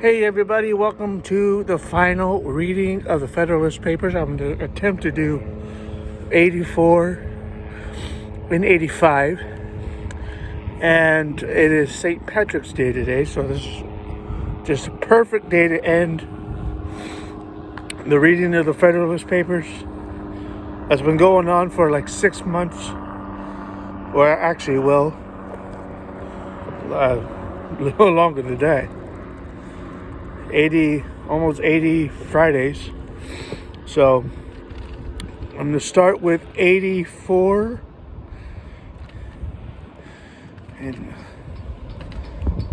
Hey everybody, welcome to the final reading of the Federalist papers. I'm going to attempt to do 84 and 85. And it is St. Patrick's Day today, so this is just a perfect day to end the reading of the Federalist papers. It's been going on for like 6 months. Or actually, a little longer than that. Almost 80 Fridays. So I'm going to start with 84 and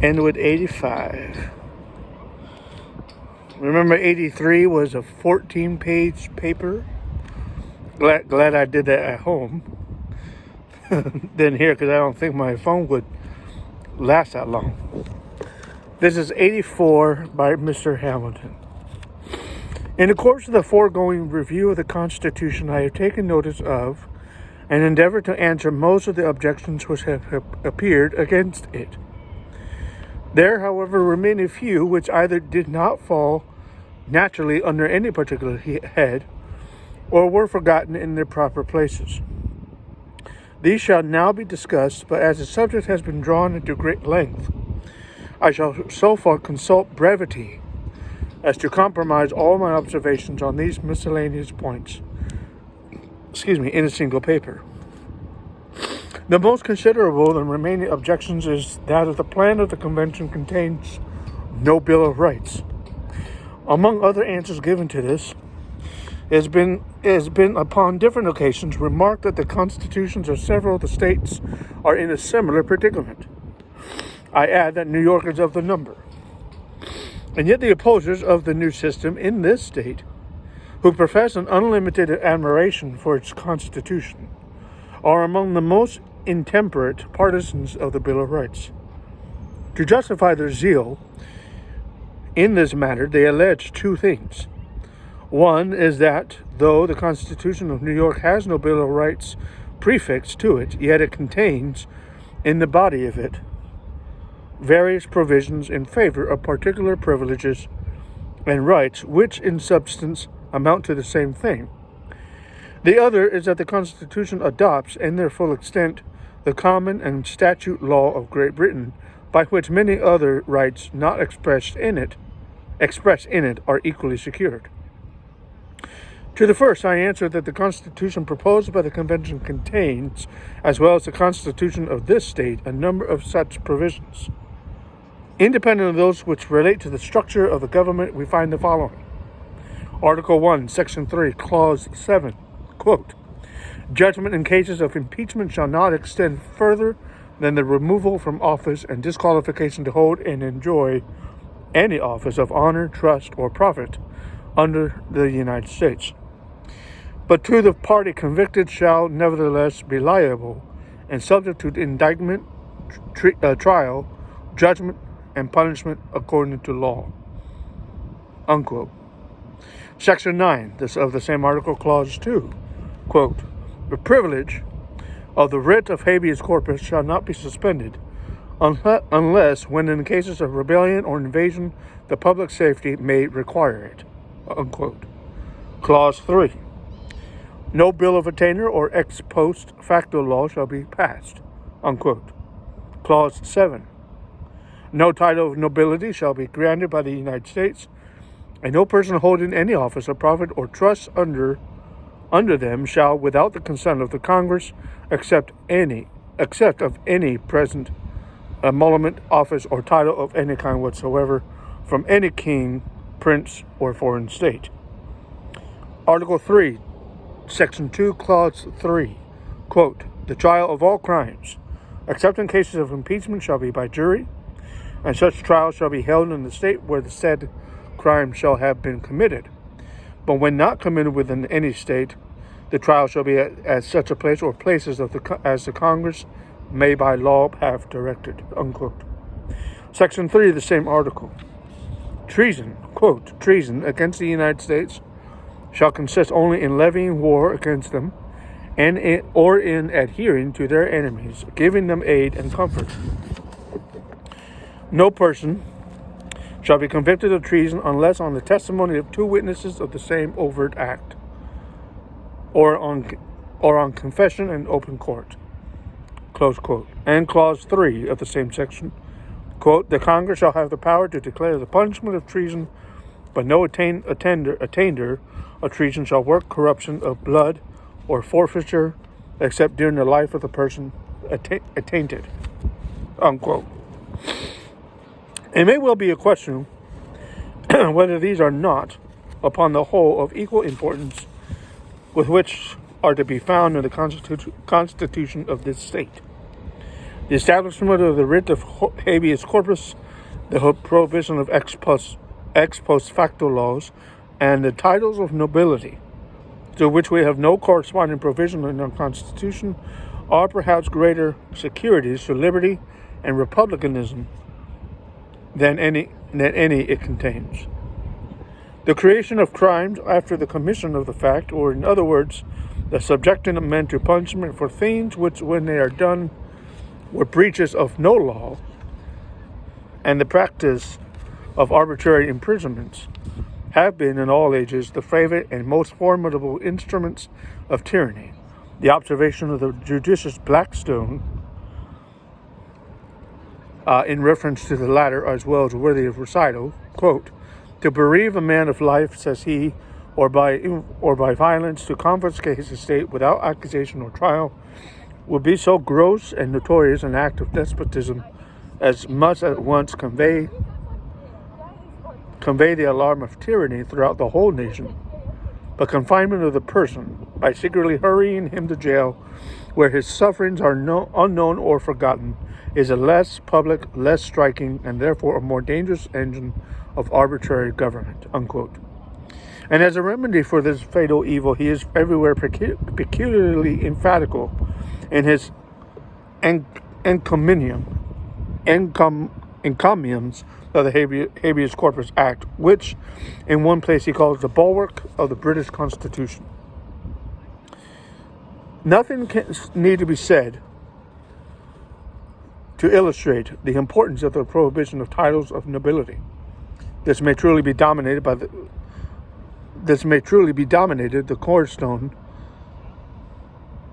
end with 85. Remember 83 was a 14-page paper. Glad I did that at home. Didn't hear because I don't think my phone would last that long. This is 84 by Mr. Hamilton. In the course of the foregoing review of the Constitution, I have taken notice of and endeavored to answer most of the objections which have appeared against it. There, however, remain a few which either did not fall naturally under any particular head or were forgotten in their proper places. These shall now be discussed, but as the subject has been drawn into great length, I shall so far consult brevity as to compromise all my observations on these miscellaneous points, in a single paper. The most considerable of the remaining objections is that of the plan of the convention contains no Bill of Rights. Among other answers given to this, it has been upon different occasions remarked that the constitutions of several of the states are in a similar predicament. I add that New York is of the number. And yet the opposers of the new system in this state, who profess an unlimited admiration for its constitution, are among the most intemperate partisans of the Bill of Rights. To justify their zeal in this matter, they allege two things. One is that, though the Constitution of New York has no Bill of Rights prefixed to it, yet it contains, in the body of it, various provisions in favor of particular privileges and rights, which in substance amount to the same thing. The other is that the Constitution adopts, in their full extent, the common and statute law of Great Britain, by which many other rights not expressed in it are equally secured. To the first, I answer that the Constitution proposed by the Convention contains, as well as the Constitution of this state, a number of such provisions. Independent of those which relate to the structure of the government, we find the following. Article 1, Section 3, Clause 7, quote, judgment in cases of impeachment shall not extend further than the removal from office and disqualification to hold and enjoy any office of honor, trust, or profit under the United States. But to the party convicted shall nevertheless be liable and subject to indictment, trial, judgment, and punishment according to law. Unquote. Section 9 of the same article, Clause 2, quote, the privilege of the writ of habeas corpus shall not be suspended unless when in cases of rebellion or invasion the public safety may require it. Unquote. Clause 3. No bill of attainder or ex post facto law shall be passed. Unquote. Clause 7. No title of nobility shall be granted by the United States, and no person holding any office of profit or trust under them shall, without the consent of the Congress, accept of any present emolument, office, or title of any kind whatsoever from any king, prince, or foreign state. Article 3, Section 2, Clause 3, quote, the trial of all crimes, except in cases of impeachment, shall be by jury, and such trial shall be held in the state where the said crime shall have been committed. But when not committed within any state, the trial shall be at such a place or places as the Congress may by law have directed. Unquote. Section 3 of the same article. Treason, quote, treason against the United States shall consist only in levying war against them or in adhering to their enemies, giving them aid and comfort. No person shall be convicted of treason unless on the testimony of 2 witnesses of the same overt act, or on confession in open court. Close quote. And Clause 3 of the same section, quote, the Congress shall have the power to declare the punishment of treason, but no attainder of treason shall work corruption of blood or forfeiture except during the life of the person attainted, unquote. It may well be a question whether these are not, upon the whole, of equal importance with which are to be found in the Constitution of this state. The establishment of the writ of habeas corpus, the prohibition of ex post facto laws, and the titles of nobility, to which we have no corresponding provision in our Constitution, are perhaps greater securities to liberty and republicanism than any it contains. The creation of crimes after the commission of the fact, or in other words, the subjecting of men to punishment for things which, when they are done, were breaches of no law, and the practice of arbitrary imprisonments, have been in all ages the favorite and most formidable instruments of tyranny. The observation of the judicious Blackstone in reference to the latter as well as worthy of recital, quote, to bereave a man of life, says he, or by violence to confiscate his estate without accusation or trial, would be so gross and notorious an act of despotism as must at once convey the alarm of tyranny throughout the whole nation. But confinement of the person, by secretly hurrying him to jail, where his sufferings are unknown or forgotten, is a less public, less striking, and therefore a more dangerous engine of arbitrary government, unquote. And as a remedy for this fatal evil, he is everywhere peculiarly emphatical in his encomiums of the Habeas Corpus Act, which in one place he calls the bulwark of the British Constitution. Nothing can need to be said to illustrate the importance of the prohibition of titles of nobility. This may truly be dominated the cornerstone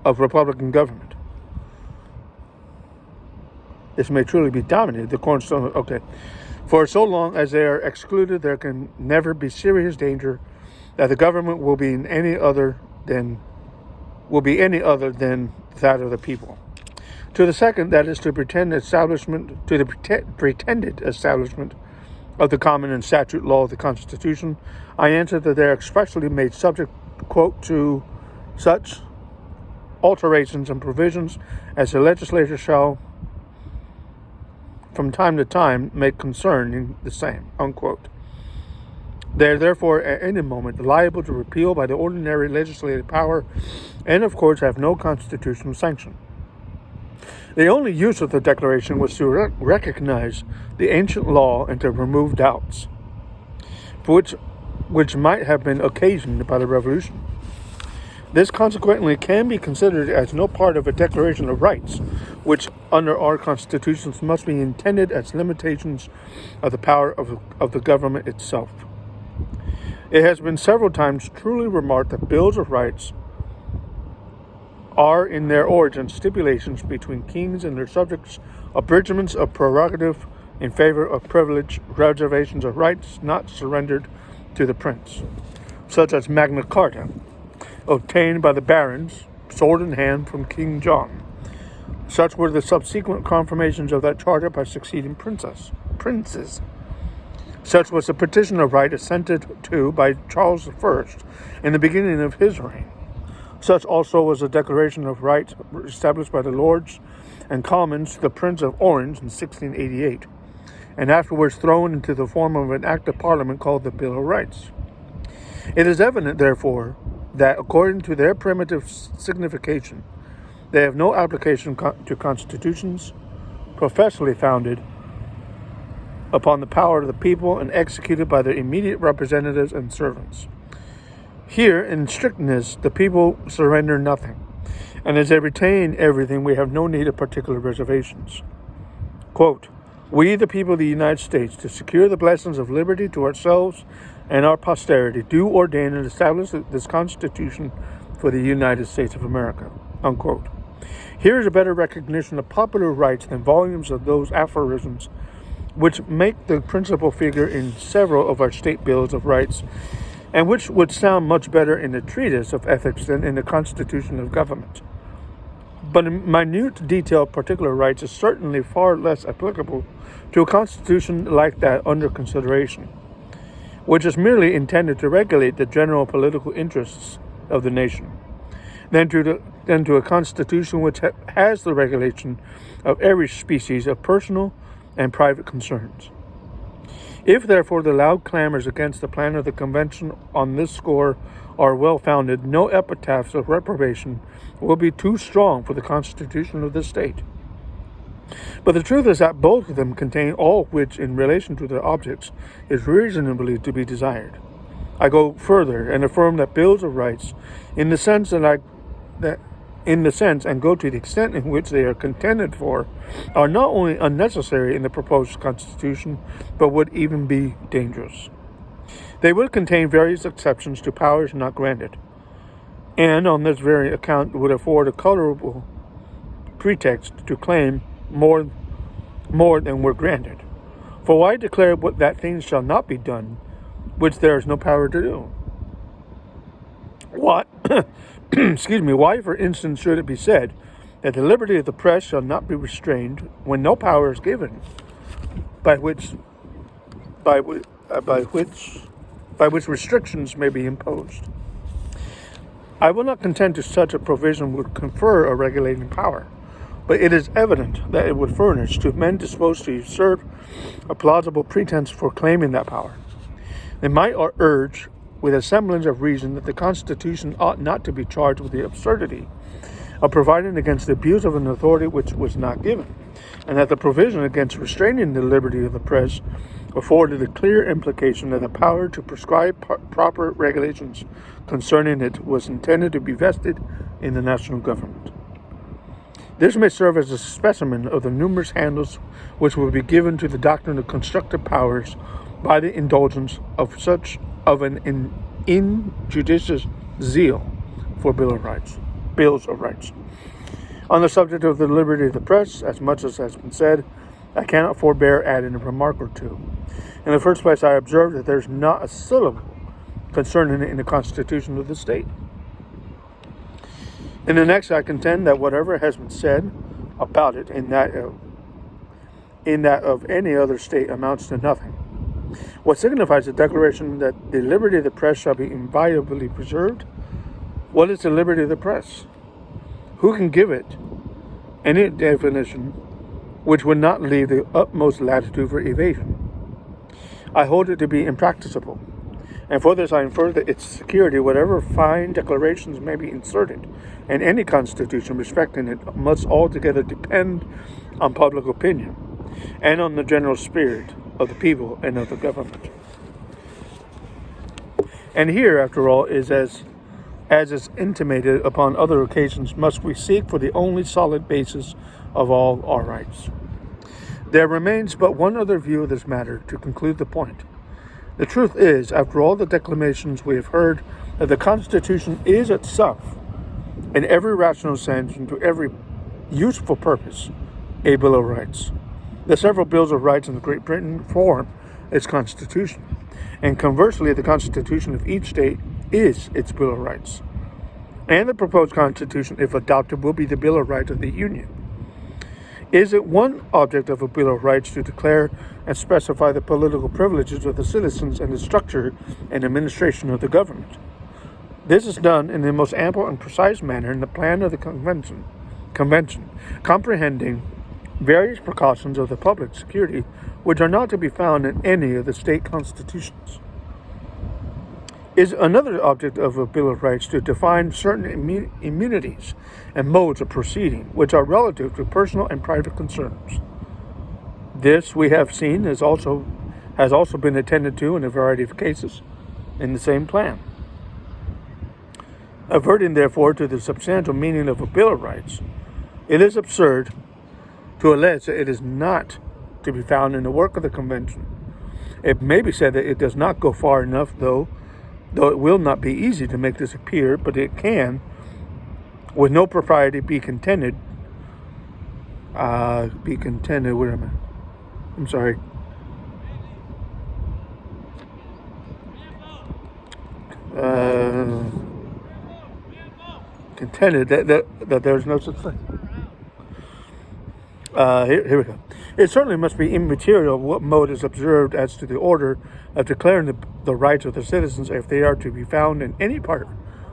of Republican government. For so long as they are excluded, there can never be serious danger that the government will be any other than that of the people. To the second, that is to the pretended establishment of the common and statute law of the Constitution, I answer that they are expressly made subject, quote, to such alterations and provisions as the legislature shall from time to time make concerning the same, unquote. They are therefore at any moment liable to repeal by the ordinary legislative power, and of course have no constitutional sanction. The only use of the declaration was to recognize the ancient law and to remove doubts, which might have been occasioned by the Revolution. This consequently can be considered as no part of a Declaration of Rights, which under our constitutions must be intended as limitations of the power of the government itself. It has been several times truly remarked that Bills of Rights are in their origin stipulations between kings and their subjects, abridgments of prerogative in favor of privilege, reservations of rights not surrendered to the prince, such as Magna Carta, obtained by the barons, sword in hand, from King John. Such were the subsequent confirmations of that charter by succeeding princes. Such was the petition of right assented to by Charles I in the beginning of his reign. Such also was the Declaration of Rights established by the Lords and Commons to the Prince of Orange in 1688, and afterwards thrown into the form of an Act of Parliament called the Bill of Rights. It is evident, therefore, that according to their primitive signification, they have no application to constitutions professedly founded upon the power of the people and executed by their immediate representatives and servants. Here, in strictness, the people surrender nothing, and as they retain everything, we have no need of particular reservations. Quote, We, the people of the United States, to secure the blessings of liberty to ourselves and our posterity, do ordain and establish this Constitution for the United States of America." Unquote. Here is a better recognition of popular rights than volumes of those aphorisms which make the principal figure in several of our state bills of rights, and which would sound much better in a treatise of ethics than in the Constitution of Government. But in minute detailed particular rights is certainly far less applicable to a constitution like that under consideration, which is merely intended to regulate the general political interests of the nation, than to a constitution which has the regulation of every species of personal and private concerns. If, therefore, the loud clamors against the plan of the convention on this score are well-founded, no epitaphs of reprobation will be too strong for the Constitution of this state. But the truth is that both of them contain all which, in relation to their objects, is reasonably to be desired. I go further and affirm that bills of rights, in the sense and go to the extent in which they are contended for, are not only unnecessary in the proposed Constitution, but would even be dangerous. They would contain various exceptions to powers not granted, and on this very account would afford a colorable pretext to claim more than were granted. For why declare that things shall not be done, which there is no power to do? What? Why, for instance, should it be said that the liberty of the press shall not be restrained when no power is given by which restrictions may be imposed? I will not contend to such a provision would confer a regulating power, but it is evident that it would furnish to men disposed to usurp a plausible pretense for claiming that power. They might urge, with a semblance of reason, that the Constitution ought not to be charged with the absurdity of providing against the abuse of an authority which was not given, and that the provision against restraining the liberty of the press afforded a clear implication that the power to prescribe proper regulations concerning it was intended to be vested in the national government. This may serve as a specimen of the numerous handles which will be given to the doctrine of constructive powers by the indulgence of an injudicious zeal for bills of rights. On the subject of the liberty of the press, as much as has been said, I cannot forbear adding a remark or two. In the first place, I observe that there is not a syllable concerning it in the Constitution of the state. In the next, I contend that whatever has been said about it in that of any other state amounts to nothing. What signifies the declaration that the liberty of the press shall be inviolably preserved? What is the liberty of the press? Who can give it any definition which would not leave the utmost latitude for evasion? I hold it to be impracticable, and for this I infer that its security, whatever fine declarations may be inserted in any constitution respecting it, must altogether depend on public opinion and on the general spirit of the people and of the government. And here, after all, is as is intimated upon other occasions, must we seek for the only solid basis of all our rights. There remains but one other view of this matter to conclude the point. The truth is, after all the declamations we have heard, that the Constitution is itself, in every rational sense and to every useful purpose, a Bill of Rights. The several bills of rights in Great Britain form its Constitution, and conversely, the Constitution of each state is its Bill of Rights. And the proposed Constitution, if adopted, will be the Bill of Rights of the Union. Is it one object of a Bill of Rights to declare and specify the political privileges of the citizens and the structure and administration of the government? This is done in the most ample and precise manner in the plan of the convention, comprehending various precautions of the public security which are not to be found in any of the state constitutions. Is another object of a Bill of Rights to define certain immunities and modes of proceeding which are relative to personal and private concerns. This, we have seen, has also been attended to in a variety of cases in the same plan. Averting, therefore, to the substantial meaning of a Bill of Rights, it is absurd to allege that it is not to be found in the work of the convention. It may be said that it does not go far enough, though it will not be easy to make this appear, but it can, with no propriety, be contended. Wait a minute. I'm sorry. Contended that there is no such thing. Here we go. It certainly must be immaterial what mode is observed as to the order of declaring the rights of the citizens if they are to be found in any part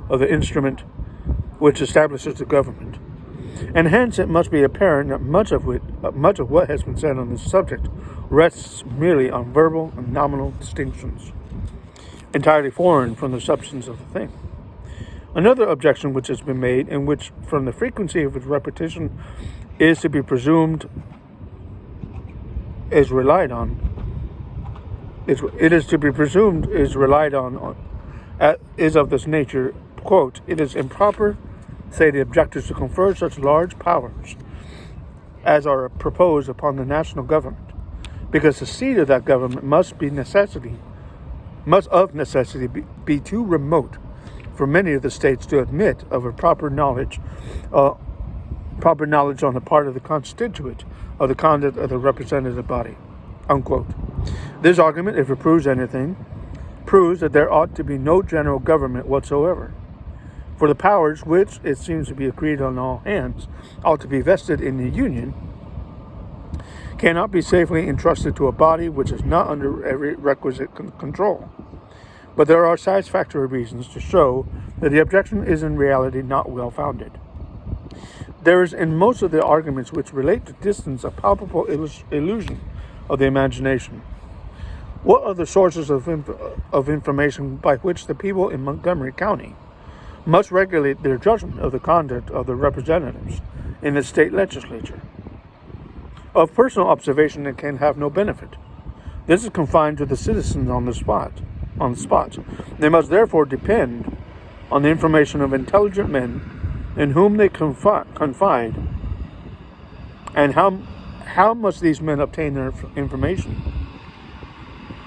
of the instrument which establishes the government. And hence it must be apparent that much of what has been said on this subject rests merely on verbal and nominal distinctions, entirely foreign from the substance of the thing. Another objection which has been made, and which from the frequency of its repetition is to be presumed is relied on, is of this nature, quote, it is improper, say the objectors, to confer such large powers as are proposed upon the national government, because the seat of that government must of necessity be too remote for many of the states to admit of a proper knowledge on the part of the constituent of the conduct of the representative body, unquote. This argument, if it proves anything, proves that there ought to be no general government whatsoever. For the powers which, it seems to be agreed on all hands, ought to be vested in the Union, cannot be safely entrusted to a body which is not under every requisite control. But there are satisfactory reasons to show that the objection is in reality not well founded. There is in most of the arguments which relate to distance a palpable illusion of the imagination. What are the sources of information by which the people in Montgomery County must regulate their judgment of the conduct of the representatives in the state legislature? Of personal observation it can have no benefit. This is confined to the citizens on the spot. They must therefore depend on the information of intelligent men in whom they confide. And how must these men obtain their information?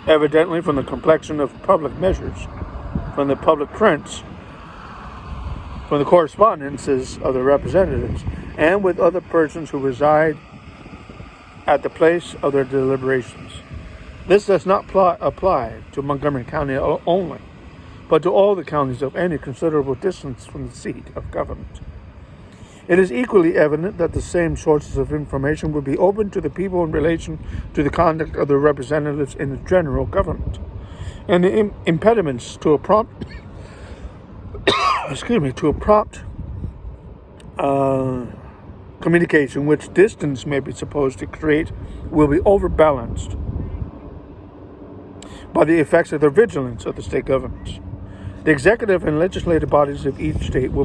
Evidently from the complexion of public measures, from the public prints, from the correspondences of the representatives, and with other persons who reside at the place of their deliberations. This does not apply to Montgomery County only, but to all the counties of any considerable distance from the seat of government. It is equally evident that the same sources of information will be open to the people in relation to the conduct of the representatives in the general government, and the impediments to a prompt communication which distance may be supposed to create will be overbalanced by the effects of the vigilance of the state governments. The executive and legislative bodies of each state will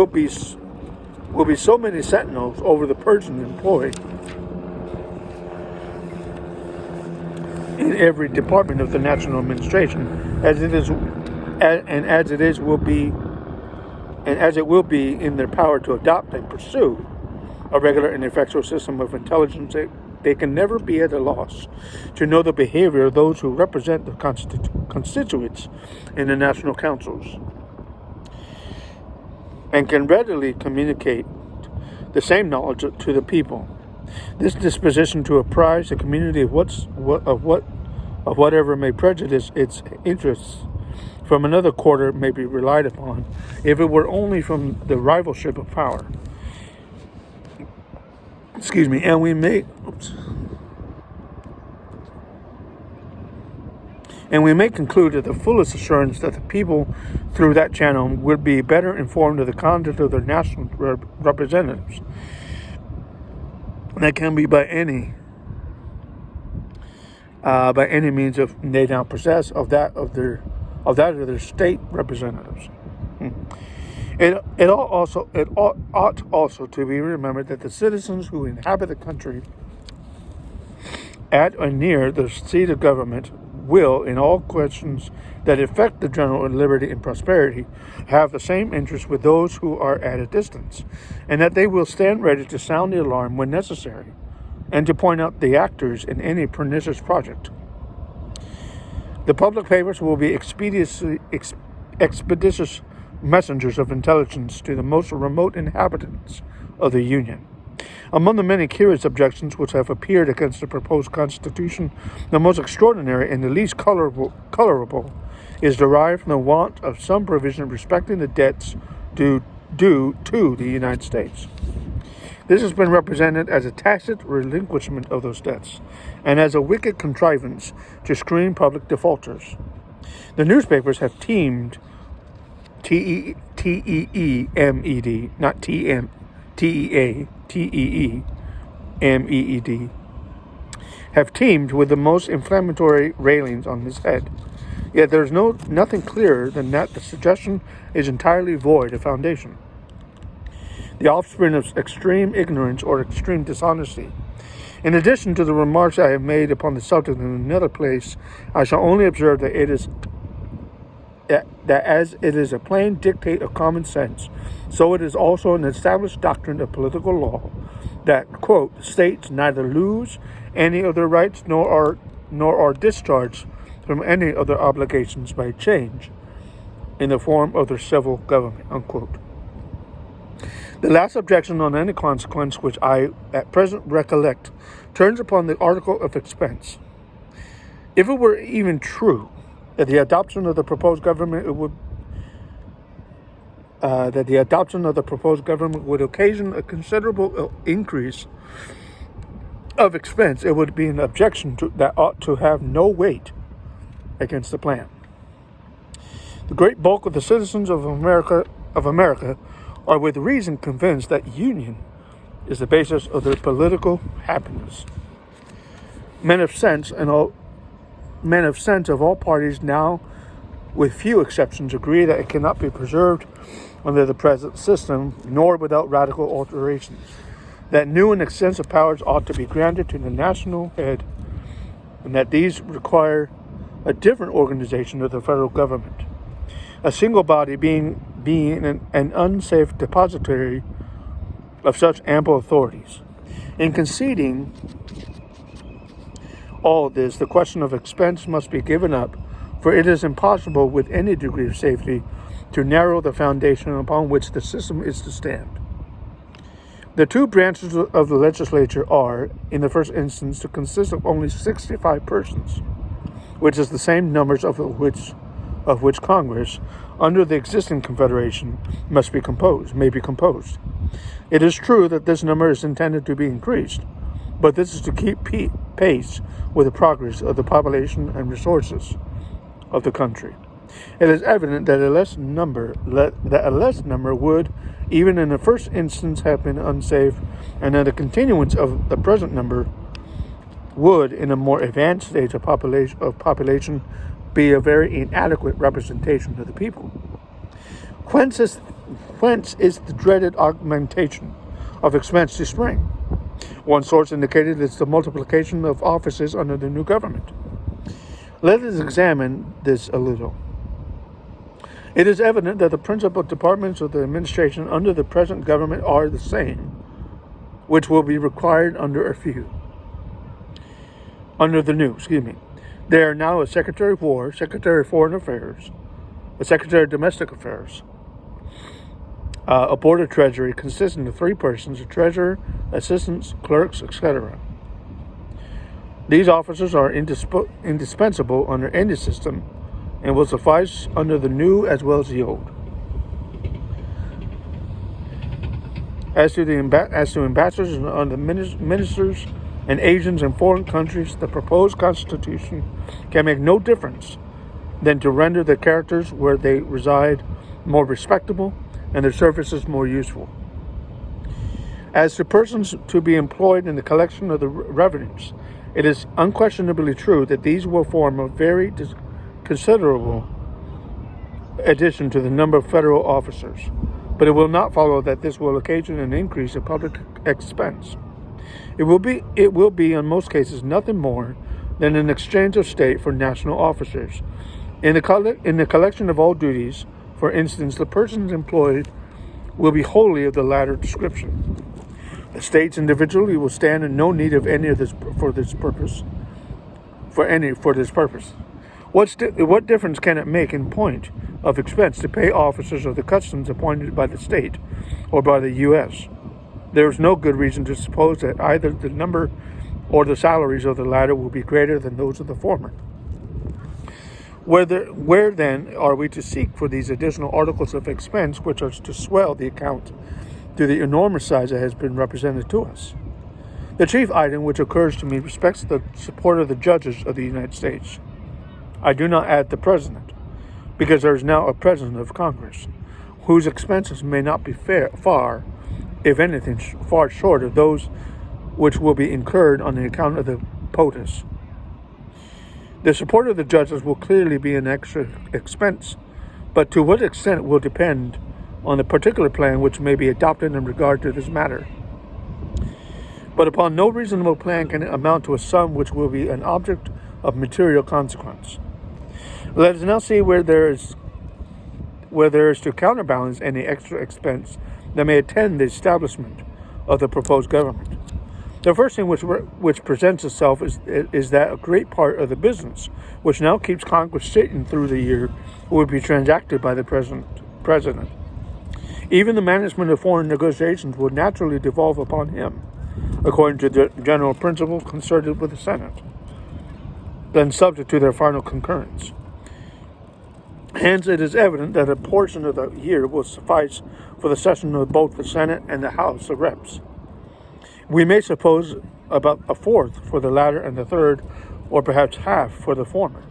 be so many sentinels over the person employed in every department of the national administration, as it will be in their power to adopt and pursue a regular and effectual system of intelligence. They can never be at a loss to know the behavior of those who represent the constituents in the national councils, and can readily communicate the same knowledge to the people. This disposition to apprise the community of whatever may prejudice its interests from another quarter may be relied upon, if it were only from the rivalship of power. And we may conclude that the fullest assurance that the people through that channel would be better informed of the conduct of their national representatives that can be by any means of they now possess of that of their state representatives. It ought also to be remembered that the citizens who inhabit the country at or near the seat of government will, in all questions that affect the general liberty and prosperity, have the same interest with those who are at a distance, and that they will stand ready to sound the alarm when necessary, and to point out the actors in any pernicious project. The public papers will be expeditious messengers of intelligence to the most remote inhabitants of the Union. Among the many curious objections which have appeared against the proposed Constitution, the most extraordinary and the least colorable is derived from the want of some provision respecting the debts due to the United States. This has been represented as a tacit relinquishment of those debts, and as a wicked contrivance to screen public defaulters. The newspapers have teamed, T-E-E-M-E-D, not T-E-A, T-E-E-M-E-E-D, have teamed with the most inflammatory railings on this head. Yet there is nothing clearer than that the suggestion is entirely void of foundation. The offspring of extreme ignorance or extreme dishonesty. In addition to the remarks I have made upon the subject in another place, I shall only observe that as it is a plain dictate of common sense, so it is also an established doctrine of political law that, quote, states neither lose any of their rights nor are discharged from any of their obligations by change in the form of their civil government, unquote. The last objection on any consequence which I at present recollect turns upon the article of expense. If it were even true that the adoption of the proposed government would occasion a considerable increase of expense, it would be an objection that ought to have no weight against the plan. The great bulk of the citizens of America are with reason convinced that union is the basis of their political happiness. Men of sense of all parties now, with few exceptions, agree that it cannot be preserved under the present system, nor without radical alterations. That new and extensive powers ought to be granted to the national head, and that these require a different organization of the federal government. A single body being an unsafe depository of such ample authorities. In conceding all this, the question of expense must be given up, for it is impossible with any degree of safety to narrow the foundation upon which the system is to stand. The two branches of the legislature are, in the first instance, to consist of only 65 persons, which is the same numbers of which Congress, under the existing confederation, may be composed. It is true that this number is intended to be increased, but this is to keep pace with the progress of the population and resources of the country. It is evident that a less number would, even in the first instance, have been unsafe, and that a continuance of the present number would, in a more advanced stage of population, be a very inadequate representation of the people. Whence is the dreaded augmentation of expense to spring? One source indicated it's the multiplication of offices under the new government. Let us examine this a little. It is evident that the principal departments of the administration under the present government are the same, which will be required under the new. They are now a Secretary of War, Secretary of Foreign Affairs, a Secretary of Domestic Affairs, a Board of Treasury consisting of 3 persons, a treasurer, assistants, clerks, etc. These officers are indispensable under any system and will suffice under the new as well as the old. As to ambassadors and the ministers and agents in foreign countries, the proposed Constitution can make no difference than to render the characters where they reside more respectable and their services more useful. As to persons to be employed in the collection of the revenues, it is unquestionably true that these will form a very considerable addition to the number of federal officers, but it will not follow that this will occasion an increase of public expense. It will be in most cases nothing more than an exchange of state for national officers. In the collection of all duties, for instance, the persons employed will be wholly of the latter description. The states individually will stand in no need of any of this for this purpose. What difference can it make in point of expense to pay officers of the customs appointed by the state or by the U.S.? There is no good reason to suppose that either the number or the salaries of the latter will be greater than those of the former. Where then are we to seek for these additional articles of expense which are to swell the account to the enormous size that has been represented to us? The chief item which occurs to me respects the support of the judges of the United States. I do not add the president, because there is now a president of Congress, whose expenses may not be far, if anything, far short of those which will be incurred on the account of the POTUS. The support of the judges will clearly be an extra expense, but to what extent will depend on the particular plan which may be adopted in regard to this matter. But upon no reasonable plan can it amount to a sum which will be an object of material consequence. Let us now see where there is to counterbalance any extra expense that may attend the establishment of the proposed government. The first thing which presents itself is that a great part of the business which now keeps Congress sitting through the year will be transacted by the president. Even the management of foreign negotiations would naturally devolve upon him, according to the general principle concerted with the Senate, then subject to their final concurrence. Hence, it is evident that a portion of the year will suffice for the session of both the Senate and the House of Reps. We may suppose about a fourth for the latter and the third, or perhaps half for the former.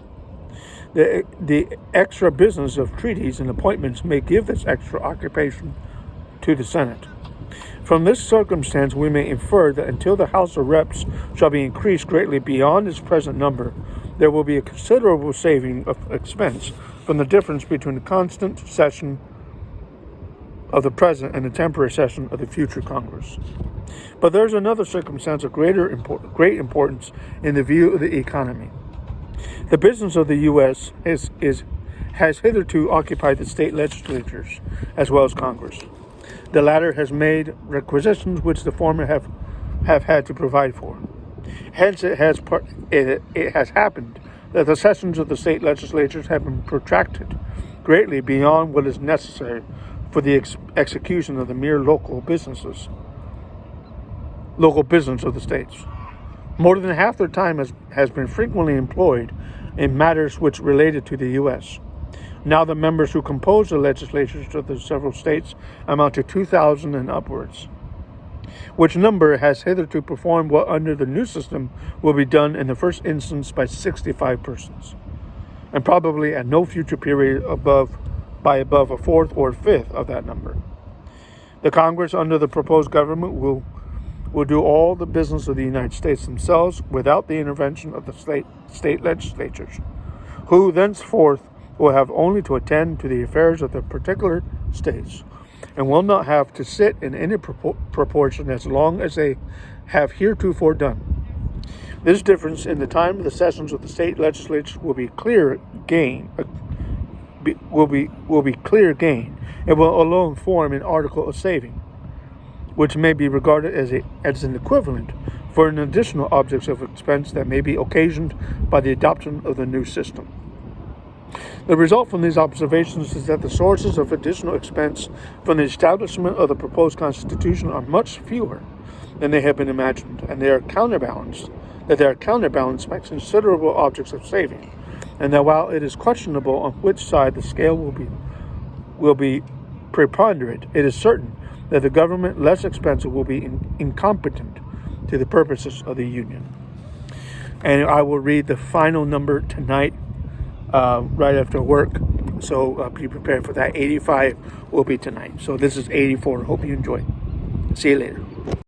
The extra business of treaties and appointments may give this extra occupation to the Senate. From this circumstance, we may infer that until the House of Reps shall be increased greatly beyond its present number, there will be a considerable saving of expense from the difference between the constant session of the present and the temporary session of the future Congress. But there is another circumstance of great importance in the view of the economy. The business of the U.S. has hitherto occupied the state legislatures as well as Congress. The latter has made requisitions which the former have had to provide for. Hence, it has happened that the sessions of the state legislatures have been protracted greatly beyond what is necessary for the execution of the mere local business of the states. More than half their time has been frequently employed in matters which related to the U.S. Now the members who compose the legislatures of the several states amount to 2,000 and upwards, which number has hitherto performed what under the new system will be done in the first instance by 65 persons, and probably at no future period by above a fourth or fifth of that number. The Congress under the proposed government will do all the business of the United States themselves without the intervention of the state legislatures, who thenceforth will have only to attend to the affairs of the particular states, and will not have to sit in any proportion as long as they have heretofore done. This difference in the time of the sessions of the state legislatures will be clear gain. Will be clear gain, and will alone form an article of saving, which may be regarded as an equivalent for an additional object of expense that may be occasioned by the adoption of the new system. The result from these observations is that the sources of additional expense from the establishment of the proposed Constitution are much fewer than they have been imagined, and they are counterbalanced by considerable objects of saving, and that while it is questionable on which side the scale will be preponderant, it is certain that the government less expensive will be incompetent to the purposes of the Union. And I will read the final number tonight, right after work, so be prepared for that. 85 will be tonight. So this is 84. Hope you enjoy. See you later.